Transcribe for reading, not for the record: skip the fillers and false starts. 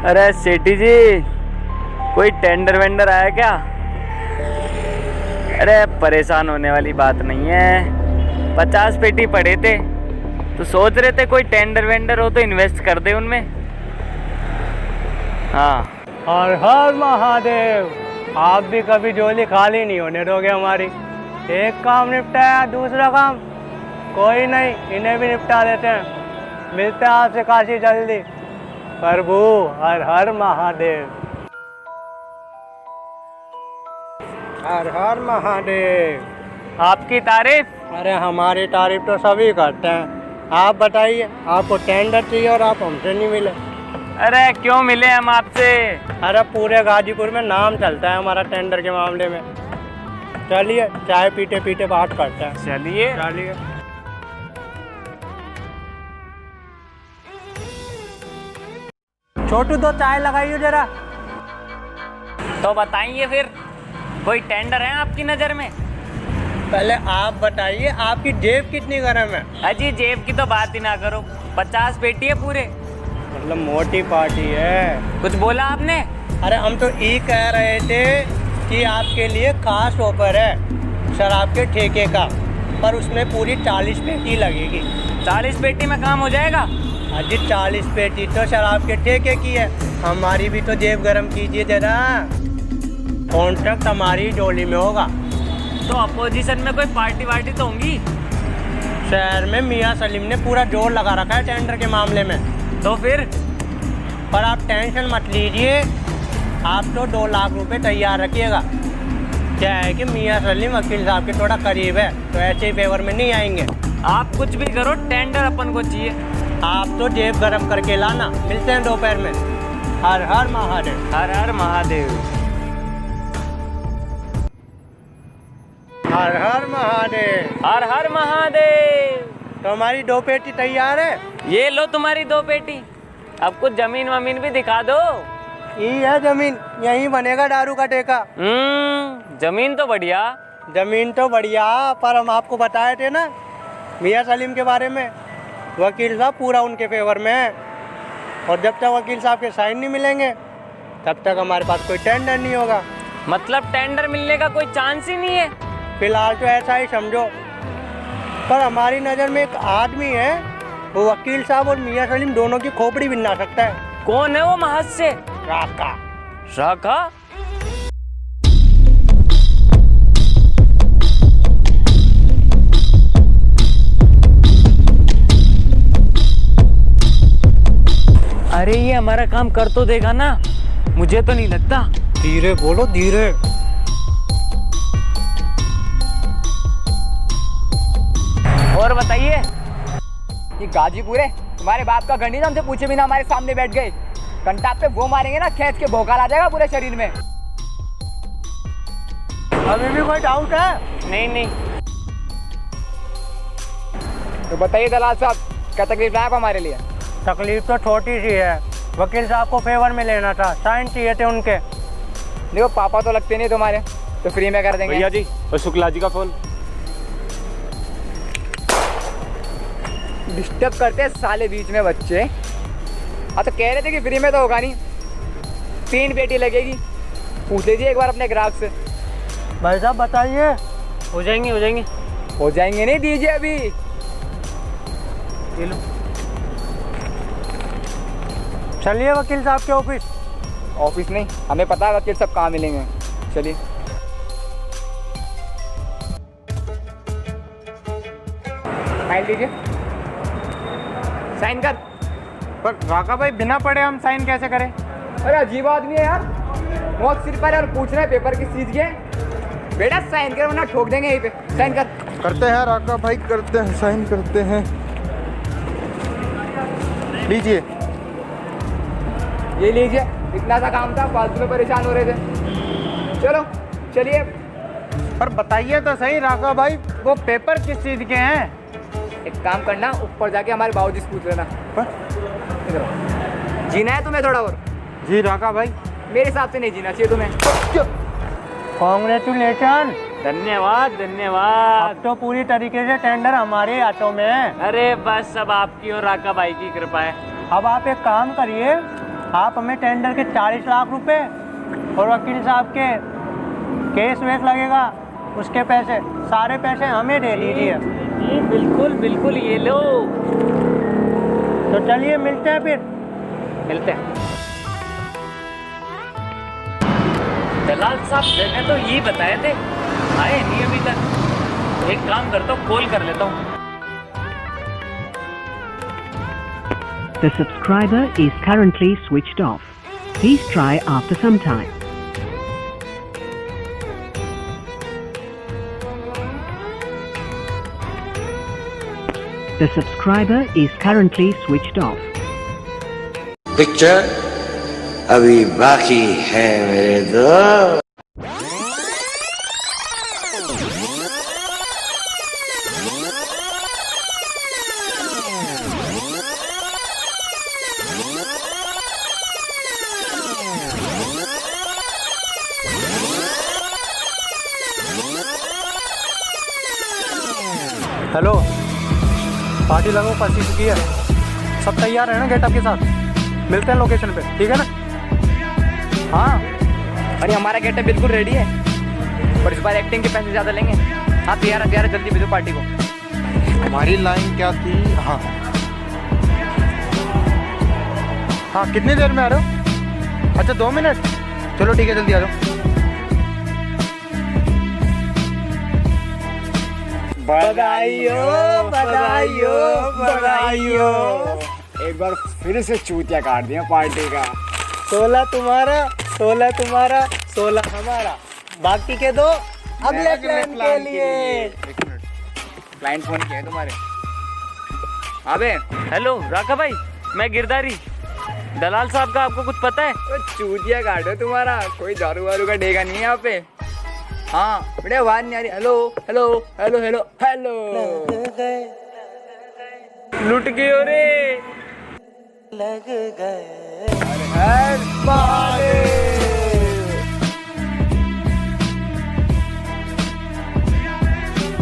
अरे सेठी जी, कोई tender vendor आया क्या? अरे परेशान होने वाली बात नहीं है, 50 पेटी पड़े थे तो सोच रहे थे कोई टेंडर वेंडर हो तो इन्वेस्ट कर दे उनमें। हाँ। हर हर महादेव, आप भी कभी झोली खाली नहीं होने दोगे हमारी। एक काम निपटाया, दूसरा काम कोई नहीं, इन्हें भी निपटा देते हैं। मिलते हैं आपसे काशी जल्दी। प्रभु हर हर महादेव, हर हर महादेव। आपकी तारीफ। अरे हमारी तारीफ तो सभी करते हैं। आप बताइए, आपको टेंडर चाहिए और आप हमसे नहीं मिले। अरे क्यों मिले हम आपसे? अरे पूरे गाजीपुर में नाम चलता है हमारा टेंडर के मामले में। चलिए चाय पीते पीते बात करते हैं। चलिए। चलिए। छोटू दो चाय लगाइए जरा। तो बताइए फिर, कोई टेंडर है आपकी नज़र में? पहले आप बताइए, आपकी जेब कितनी गर्म है? अजी जेब की तो बात ही ना करो, 50 पेटी है पूरे। मतलब मोटी पार्टी है। कुछ बोला आपने? अरे हम तो ये कह रहे थे कि आपके लिए खास ऑफर है शराब के ठेके का, पर उसमें पूरी 40 पेटी लगेगी। 40 पेटी में काम हो जाएगा? अजी 40 पेटी तो शराब के ठेके की है, हमारी भी तो जेब गरम कीजिए जरा। कॉन्ट्रैक्ट हमारी झोली में होगा। तो अपोजिशन में कोई पार्टी वार्टी तो होंगी? शहर में मियाँ सलीम ने पूरा जोर लगा रखा है टेंडर के मामले में। तो फिर? पर आप टेंशन मत लीजिए, आप तो 2 लाख रुपए तैयार रखिएगा। क्या है कि मियाँ सलीम वकील साहब के थोड़ा करीब है, तो ऐसे ही फेवर में नहीं आएंगे। आप कुछ भी करो, टेंडर अपन को चाहिए। आप तो जेब गरम करके लाना। मिलते हैं दोपहर में। हर हर महादेव। हर हर महादेव। हर हर महादेव। हर हर महादेव। तो हमारी 2 पेटी तैयार है। ये लो तुम्हारी 2 पेटी। अब कुछ जमीन वमीन भी दिखा दो। ये है जमीन, यहीं बनेगा दारू का ठेका। जमीन तो बढ़िया। जमीन तो बढ़िया, पर हम आपको बताए थे ना मियाँ सलीम के बारे में। वकील साहब पूरा उनके फेवर में है, और जब तक वकील साहब के साइन नहीं मिलेंगे तब तक हमारे पास कोई टेंडर नहीं होगा। मतलब टेंडर मिलने का कोई चांस ही नहीं है? फिलहाल तो ऐसा ही समझो। पर हमारी नज़र में एक आदमी है, वो वकील साहब और मियाँ सलीम दोनों की खोपड़ी बिना सकता है। कौन है वो महज से? राका। राका? अरे ये हमारा काम कर तो देगा ना? मुझे तो नहीं लगता। धीरे बोलो, धीरे। और बताइए। ये गाजीपुर है, तुम्हारे बाप का गंडी, हमसे पूछे बिना हमारे सामने बैठ गए। घंटा पे वो मारेंगे ना, खींच के भोकाल आ जाएगा पूरे शरीर में। अभी भी कोई डाउट है? नहीं नहीं। तो बताइए दलाल साहब, क्या तकलीफ है आप हमारे लिए? तकलीफ तो छोटी सी है, वकील साहब को फेवर में लेना था, साइन चाहिए थे उनके। देखो पापा तो लगते नहीं तुम्हारे, तो फ्री में कर देंगे। भैया जी, और शुक्ला जी का फोन। डिस्टर्ब करते हैं साले बीच में बच्चे। हाँ तो कह रहे थे कि फ्री में तो होगा नहीं, 3 पेटी लगेगी। पूछ लीजिए एक बार अपने ग्राहक से। भाई साहब बताइए। हो जाएंगे हो जाएंगे। हो जाएंगे नहीं, दीजिए अभी। ये लो। चलिए वकील साहब के ऑफिस। ऑफिस नहीं, हमें पता है वकील सब कहाँ मिलेंगे। चलिए। फाइल दीजिए, साइन कर। पर राका भाई, बिना पढ़े हम साइन कैसे करें? अरे अजीब आदमी है यार, मौत सिर पर और पूछ रहे हैं पेपर किस चीज के। बेटा साइन कर वरना ठोक देंगे यहीं पे। साइन कर। करते हैं राका भाई, करते हैं, साइन करते हैं। लीजिए। ये लीजिए, इतना सा काम था, फालतू में परेशान हो रहे थे। चलो चलिए। पर बताइए तो सही राका भाई, वो पेपर किस चीज़ के हैं? एक काम करना, ऊपर जाके हमारे बाबूजी से पूछ लेना। इधर आओ। जीना है तुम्हें थोड़ा और? जी राका भाई। मेरे हिसाब से नहीं जीना चाहिए तुम्हें। कांग्रेचुलेशन। धन्यवाद धन्यवाद। अब तो पूरी तरीके से टेंडर हमारे हाथों में है। अरे बस सब आपकी और राका भाई की कृपा है। अब आप एक काम करिए, आप हमें टेंडर के 40 लाख रुपए और वकील साहब के केस वेस लगेगा उसके पैसे, सारे पैसे हमें दे दीजिए। जी बिल्कुल बिल्कुल, ये लो। तो चलिए मिलते हैं फिर। मिलते हैं। दलाल साहब मैंने तो यही बताए थे, आए नहीं अभी तक। एक काम करता हूँ, कॉल कर लेता हूँ। The subscriber is currently switched off. Please try after some time. The subscriber is currently switched off. Picture अभी बाकी है मेरे दोस्त। हेलो, पार्टी लगो पसी चुकी है, सब तैयार है ना गेटअप के साथ? मिलते हैं लोकेशन पे, ठीक है ना? हाँ, अरे हमारा गेटअप बिल्कुल रेडी है, पर इस बार एक्टिंग के पैसे ज़्यादा लेंगे। हाँ तैयार जल्दी भेजो पार्टी को। हमारी लाइन क्या थी? हाँ हाँ, कितनी देर में आ रहे हो? अच्छा 2 मिनट, चलो ठीक है, जल्दी आ जाओ। बधाइयों बधाइयों बधाइयों। एक बार फिर से चूतिया काट दिया पार्टी का। 16 तुम्हारा, 16 तुम्हारा, 16 हमारा, बाकी के दो अगले प्लान के लिए। क्लाइंट फोन किया है तुम्हारे? अबे हेलो राका भाई, मैं गिरधारी। दलाल साहब का आपको कुछ पता है? तो चूतिया काटो तुम्हारा, कोई दारू वारू का डेगा नहीं है यहाँ पे। हाँ बेटे, आवाज नहीं आ रही। Hello hello hello hello hello. लुट गयो रे। हर बार